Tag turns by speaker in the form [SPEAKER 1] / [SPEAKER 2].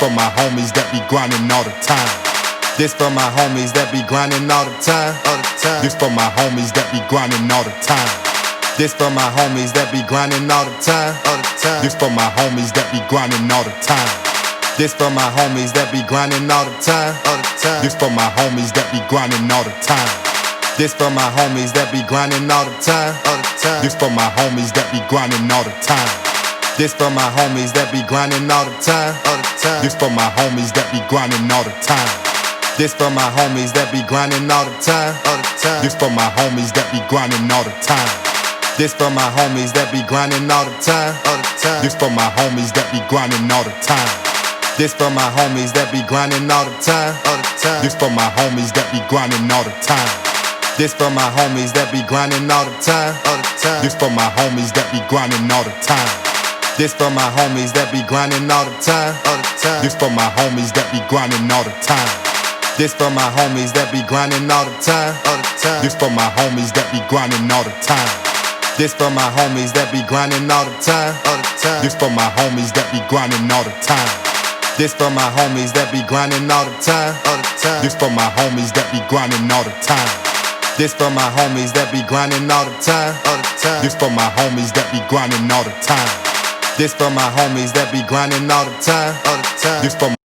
[SPEAKER 1] for my homies that be grinding all the time. This for my homies that be grinding all the time. This for my homies that be grinding all the time. This for my homies that be grinding all the time. This for my homies that be grinding all the time. This for my homies that be grinding all the time. This for my homies that be grinding all the time. This for my homies that be grinding all the time. This for my homies that be grinding all the time. This for my homies that be grinding all the time. This for my homies that be grinding all the time. This for my homies that be grinding all the time. This for my homies that be grinding all the time. This for my homies that be grinding all the time. This for my homies that be grinding all the time. This for my homies that be grinding all the time. This for my homies that be grinding all the time. This for my homies that be grinding all the time. This for my homies that be grinding all the time. This for my homies that be grinding all the time. This for my homies that be grinding all the time. This for my homies that be grinding all the time. This for my homies that be grinding all the time. This for my homies that be grinding all the time. This for my homies that be grinding all the time. This for my homies that be grinding all the time. This for my homies that be grinding all the time. This for my homies that be grinding all the time. This for my homies that be grinding all the time. This for my homies that be grinding all the time. This for